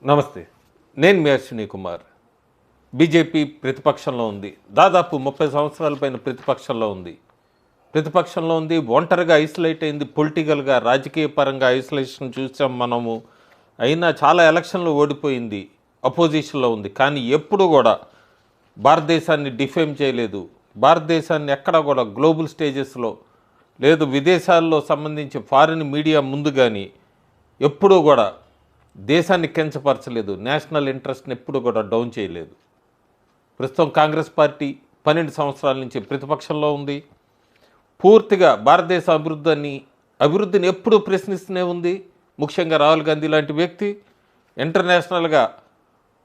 నమస్తే. నేను మీ అశ్విని కుమార్. బీజేపీ ప్రతిపక్షంలో ఉంది. దాదాపు 30 సంవత్సరాల పైన ప్రతిపక్షంలో ఉంది. ఒంటరిగా ఐసోలేట్ అయింది. పొలిటికల్‌గా, రాజకీయ పరంగా ఐసోలేషన్ చూసాం మనము. అయినా చాలా ఎలక్షన్‌లు ఓడిపోయింది. అపోజిషన్‌లో ఉంది. కానీ ఎప్పుడు కూడా భారతదేశాన్ని డిఫేమ్ చేయలేదు. భారతదేశాన్ని ఎక్కడా కూడా గ్లోబల్ స్టేజెస్‌లో లేదు విదేశాల్లో సంబంధించి ఫారిన్ మీడియా ముందు గానీ ఎప్పుడూ కూడా దేశాన్ని కించపరచలేదు. నేషనల్ ఇంట్రెస్ట్ని ఎప్పుడు కూడా డౌన్ చేయలేదు. ప్రస్తుతం కాంగ్రెస్ పార్టీ 12 సంవత్సరాల నుంచి ప్రతిపక్షంలో ఉంది. పూర్తిగా భారతదేశ అభివృద్ధిని ఎప్పుడూ ప్రశ్నిస్తూనే ఉంది. ముఖ్యంగా రాహుల్ గాంధీ లాంటి వ్యక్తి ఇంటర్నేషనల్గా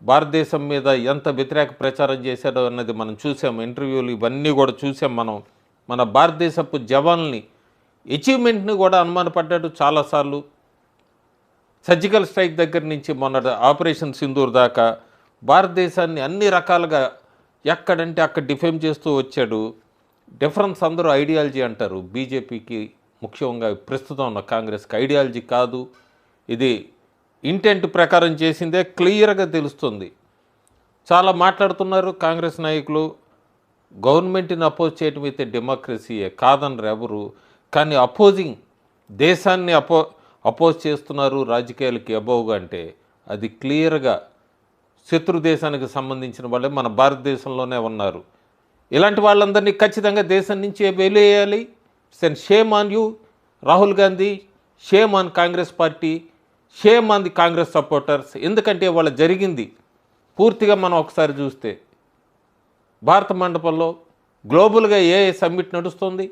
భారతదేశం మీద ఎంత వ్యతిరేక ప్రచారం చేశాడో అన్నది మనం చూసాం. ఇంటర్వ్యూలు ఇవన్నీ కూడా చూసాం మనం. మన భారతదేశపు జవాన్లని అచీవ్మెంట్ని కూడా అనుమానపడ్డాడు చాలాసార్లు. సర్జికల్ స్ట్రైక్ దగ్గర నుంచి మొన్న ఆపరేషన్ సింధూర్ దాకా భారతదేశాన్ని అన్ని రకాలుగా ఎక్కడంటే అక్కడ డిఫేమ్ చేస్తూ వచ్చాడు. డిఫరెన్స్ అందరూ ఐడియాలజీ అంటారు. బీజేపీకి ముఖ్యంగా ప్రస్తుతం ఉన్న కాంగ్రెస్కి ఐడియాలజీ కాదు, ఇది ఇంటెంట్ ప్రకారం చేసిందే క్లియర్గా తెలుస్తుంది. చాలా మాట్లాడుతున్నారు కాంగ్రెస్ నాయకులు. గవర్నమెంట్ని అపోజ్ చేయటం అయితే డెమోక్రసీయే, కాదనరు ఎవరు. కానీ అపోజింగ్ దేశాన్ని అపోజ్ చేస్తున్నారు రాజకీయాలకి అబౌవ్గా అంటే అది క్లియర్గా శత్రు దేశానికి సంబంధించిన వాళ్ళే మన భారతదేశంలోనే ఉన్నారు. ఇలాంటి వాళ్ళందరినీ ఖచ్చితంగా దేశం నుంచి వెలివేయాలి. Shame on you Rahul Gandhi, shame on Congress party, shame on the Congress supporters. ఎందుకంటే వాళ్ళ జరిగింది పూర్తిగా మనం ఒకసారి చూస్తే భారత మండపంలో గ్లోబల్గా ఏ సమ్మిట్ నడుస్తుంది,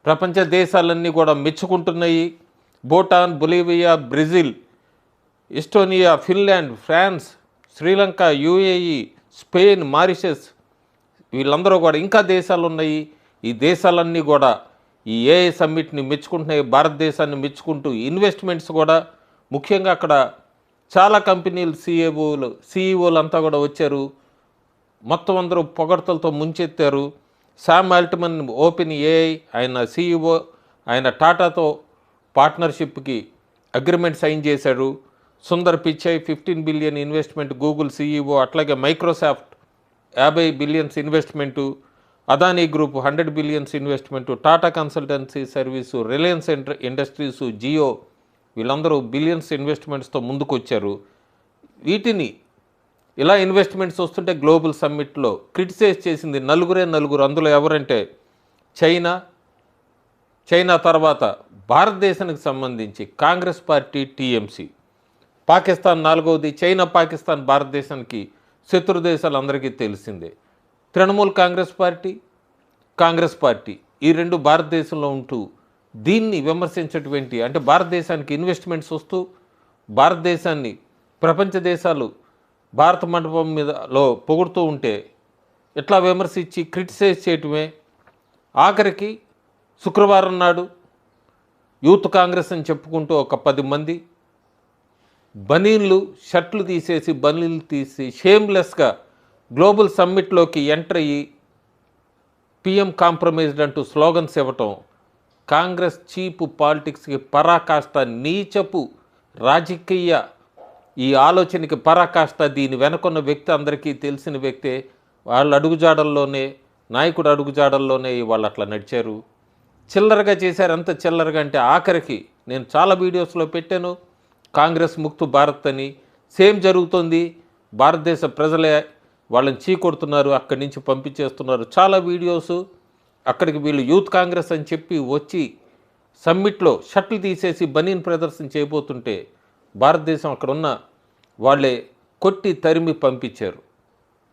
ప్రపంచ దేశాలన్నీ కూడా మెచ్చుకుంటున్నాయి. Bhutan, Bolivia, Brazil, Estonia, Finland, France, Srilanka, UAE, Spain, Mauritius వీళ్ళందరూ కూడా ఇంకా దేశాలు ఉన్నాయి. ఈ దేశాలన్నీ కూడా ఈ ఏఐ సమ్మిట్ని మెచ్చుకుంటున్నాయి, భారతదేశాన్ని మెచ్చుకుంటూ. ఇన్వెస్ట్మెంట్స్ కూడా ముఖ్యంగా అక్కడ చాలా కంపెనీలు సిఈఓలు అంతా కూడా వచ్చారు. మొత్తం అందరూ పొగడ్తలతో ముంచెత్తారు. శామ్ ఆల్ట్మన్ ఓపెన్ ఏఐ ఆయన సిఈఓ, ఆయన టాటాతో పార్ట్నర్షిప్కి అగ్రిమెంట్ సైన్ చేశాడు. Sundar Pichai 15 billion investment Google CEO, అట్లాగే Microsoft 50 billions investment, Adani group 100 billions investment, Tata consultancy service, Reliance industries, Jio వీళ్ళందరూ బిలియన్స్ ఇన్వెస్ట్మెంట్స్తో ముందుకు వచ్చారు. వీటిని ఇలా ఇన్వెస్ట్మెంట్స్ వస్తుంటే గ్లోబల్ సమ్మిట్లో క్రిటిసైజ్ చేసింది నలుగురు. అందులో ఎవరంటే చైనా తర్వాత భారతదేశానికి సంబంధించి కాంగ్రెస్ పార్టీ, టీఎంసీ, పాకిస్తాన్ నాలుగవది. చైనా, పాకిస్తాన్ భారతదేశానికి శత్రు దేశాలు అందరికీ తెలిసిందే. తృణమూల్ కాంగ్రెస్ పార్టీ ఈ రెండు భారతదేశంలో ఉంటూ దీన్ని విమర్శించేటువంటి, అంటే భారతదేశానికి ఇన్వెస్ట్మెంట్స్ వస్తూ భారతదేశాన్ని ప్రపంచ దేశాలు భారత మండపం మీదలో పొగుడుతూ ఉంటే ఎట్లా విమర్శించి క్రిటిసైజ్ చేయటమే. ఆఖరికి శుక్రవారం నాడు యూత్ కాంగ్రెస్ అని చెప్పుకుంటూ ఒక 10 మంది షర్ట్లు తీసేసి బనీన్లు తీసి షేమ్లెస్గా గ్లోబల్ సమ్మిట్లోకి ఎంటర్ అయ్యి పిఎం కాంప్రమైజ్డ్ అంటూ స్లోగన్స్ ఇవ్వటం కాంగ్రెస్ చీప్ పాలిటిక్స్కి పరాకాష్ట, నీచపు రాజకీయ ఈ ఆలోచనకి పరాకాష్ట. దీని వెనుకున్న వ్యక్తి అందరికీ తెలిసిన వ్యక్తే. వాళ్ళ అడుగుజాడల్లోనే, నాయకుడు అడుగుజాడల్లోనే వాళ్ళు అట్లా నడిచారు. చిల్లరగా చేశారు. అంత చిల్లరగా అంటే ఆఖరికి నేను చాలా వీడియోస్లో పెట్టాను, కాంగ్రెస్ ముక్తు భారత్ అని. సేమ్ జరుగుతుంది. భారతదేశ ప్రజలే వాళ్ళని చీకొడుతున్నారు, అక్కడి నుంచి పంపించేస్తున్నారు. చాలా వీడియోసు. అక్కడికి వీళ్ళు యూత్ కాంగ్రెస్ అని చెప్పి వచ్చి సమ్మిట్లో షర్ట్లు తీసేసి బనీన్ ప్రదర్శన చేయబోతుంటే భారతదేశం అక్కడ ఉన్న వాళ్ళే కొట్టి తరిమి పంపించారు.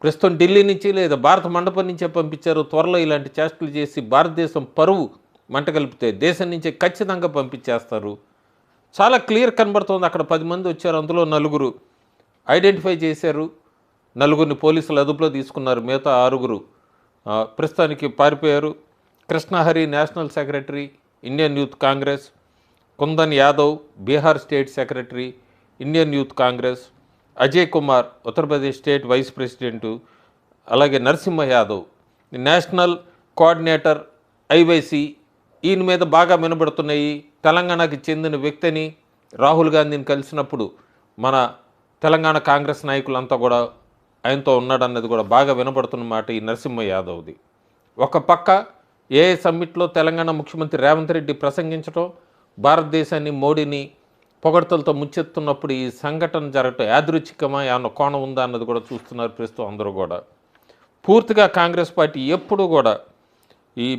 ప్రస్తుతం ఢిల్లీ నుంచి లేదా భారత మండపం నుంచే పంపించారు. త్వరలో ఇలాంటి చేష్టలు చేసి భారతదేశం పరువు మంట కలిపితే దేశం నుంచే ఖచ్చితంగా పంపించేస్తారు. చాలా క్లియర్ కనబడుతుంది. అక్కడ 10 మంది వచ్చారు. అందులో 9 ఐడెంటిఫై చేశారు. 9 పోలీసులు అదుపులో తీసుకున్నారు. మిగతా 6 ప్రస్తుతానికి పారిపోయారు. Krishnahari national secretary Indian youth Congress, Kundan Yadav Bihar state secretary Indian youth Congress, Ajay Kumar Uttar Pradesh state vice president, అలాగే Narasimha Yadav national coordinator IYC. ఈయన మీద బాగా వినబడుతున్నాయి. తెలంగాణకి చెందిన వ్యక్తిని రాహుల్ గాంధీని కలిసినప్పుడు మన తెలంగాణ కాంగ్రెస్ నాయకులంతా కూడా ఆయనతో ఉన్నాడన్నది కూడా బాగా వినపడుతున్న మాట ఈ నరసింహ యాదవ్ది. ఒక పక్క ఏ సమ్మిట్లో తెలంగాణ ముఖ్యమంత్రి రేవంత్ రెడ్డి ప్రసంగించడం, భారతదేశాన్ని మోడీని పొగడ్తలతో ముంచెత్తున్నప్పుడు ఈ సంఘటన జరగటం యాదృచ్ఛికమా, ఏమన్నా కోణం ఉందా అన్నది కూడా చూస్తున్నారు ప్రస్తుతం అందరూ కూడా. పూర్తిగా కాంగ్రెస్ పార్టీ ఎప్పుడూ కూడా ఈ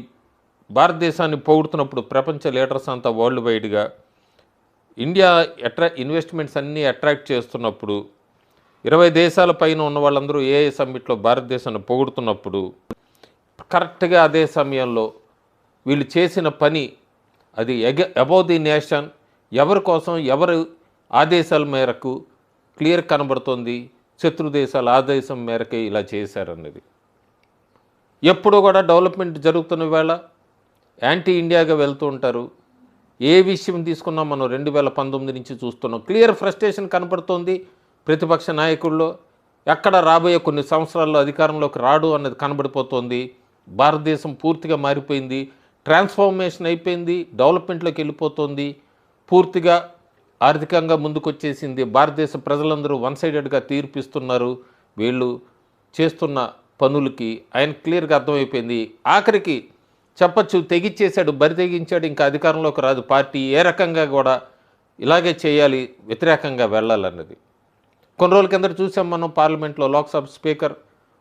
భారతదేశాన్ని పొగుడుతున్నప్పుడు ప్రపంచ లీడర్స్ అంతా వరల్డ్ వైడ్గా ఇండియా ఇన్వెస్ట్మెంట్స్ అన్నీ అట్రాక్ట్ చేస్తున్నప్పుడు 20 దేశాల పైన ఉన్న వాళ్ళందరూ ఏ సమ్మిట్లో భారతదేశాన్ని పొగుడుతున్నప్పుడు కరెక్ట్గా అదే సమయంలో వీళ్ళు చేసిన పని అది అబౌవ్ ది నేషన్, ఎవరి కోసం ఎవరు ఆదేశాల మేరకు క్లియర్ కనబడుతుంది. శత్రు దేశాల ఆదేశం మేరకే ఇలా చేశారన్నది. ఎప్పుడు కూడా డెవలప్మెంట్ జరుగుతున్న వేళ యాంటీ ఇండియాగా వెళ్తూ ఉంటారు. ఏ విషయం తీసుకున్నా మనం 2019 నుంచి చూస్తున్నాం. క్లియర్ ఫ్రస్ట్రేషన్ కనపడుతోంది ప్రతిపక్ష నాయకుల్లో. ఎక్కడ రాబోయే కొన్ని సంవత్సరాల్లో అధికారంలోకి రాడు అన్నది కనబడిపోతుంది. భారతదేశం పూర్తిగా మారిపోయింది, ట్రాన్స్ఫార్మేషన్ అయిపోయింది, డెవలప్మెంట్లోకి వెళ్ళిపోతుంది, పూర్తిగా ఆర్థికంగా ముందుకొచ్చేసింది. భారతదేశ ప్రజలందరూ వన్ సైడెడ్గా తీర్పిస్తున్నారు వీళ్ళు చేస్తున్న పనులకి. ఆయన క్లియర్గా అర్థమైపోయింది. ఆఖరికి చెప్పచ్చు తెగిచ్చేశాడు, బరి తెగించాడు, ఇంకా అధికారంలోకి రాదు పార్టీ. ఏ రకంగా కూడా ఇలాగే చేయాలి, వ్యతిరేకంగా వెళ్ళాలన్నది. కొన్ని రోజుల కిందట చూసాం మనం పార్లమెంట్లో లోక్సభ స్పీకర్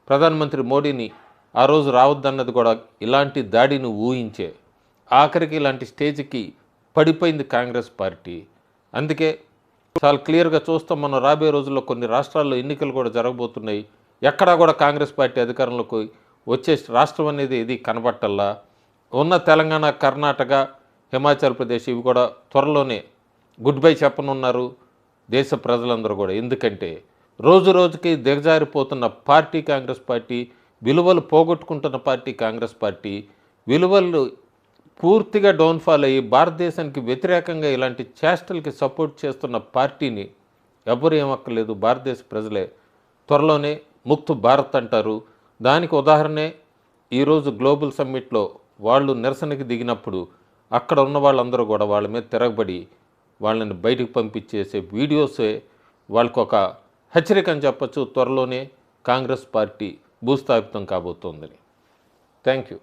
ప్రధానమంత్రి మోడీని ఆ రోజు రావద్దన్నది కూడా ఇలాంటి దాడిని ఊహించే. ఆఖరికి ఇలాంటి స్టేజ్కి పడిపోయింది కాంగ్రెస్ పార్టీ. అందుకే చాలా క్లియర్గా చూస్తాం మనం రాబోయే రోజుల్లో కొన్ని రాష్ట్రాల్లో ఎన్నికలు కూడా జరగబోతున్నాయి. ఎక్కడా కూడా కాంగ్రెస్ పార్టీ అధికారంలోకి వచ్చే రాష్ట్రం అనేది ఇది కనబట్టల్లా. ఉన్న తెలంగాణ, కర్ణాటక, హిమాచల్ ప్రదేశ్ ఇవి కూడా త్వరలోనే గుడ్ బై చెప్పనున్నారు దేశ ప్రజలందరూ కూడా. ఎందుకంటే రోజు రోజుకి దిగజారిపోతున్న పార్టీ కాంగ్రెస్ పార్టీ, విలువలు పోగొట్టుకుంటున్న పార్టీ కాంగ్రెస్ పార్టీ, విలువలు పూర్తిగా డౌన్ఫాల్ అయ్యి భారతదేశానికి వ్యతిరేకంగా ఇలాంటి చేష్టలకి సపోర్ట్ చేస్తున్న పార్టీని ఎవరు ఏమక్కర్లేదు, భారతదేశ ప్రజలే త్వరలోనే ముక్త్ భారత్ అంటారు. దానికి ఉదాహరణే ఈరోజు గ్లోబల్ సమ్మిట్లో వాళ్ళు నిరసనకి దిగినప్పుడు అక్కడ ఉన్న వాళ్ళందరూ కూడా వాళ్ళ మీద తిరగబడి వాళ్ళని బయటకు పంపించేసే వీడియోసే వాళ్ళకు ఒక హెచ్చరిక అని చెప్పచ్చు. త్వరలోనే కాంగ్రెస్ పార్టీ భూస్థాపితం కాబోతోందని. Thank you.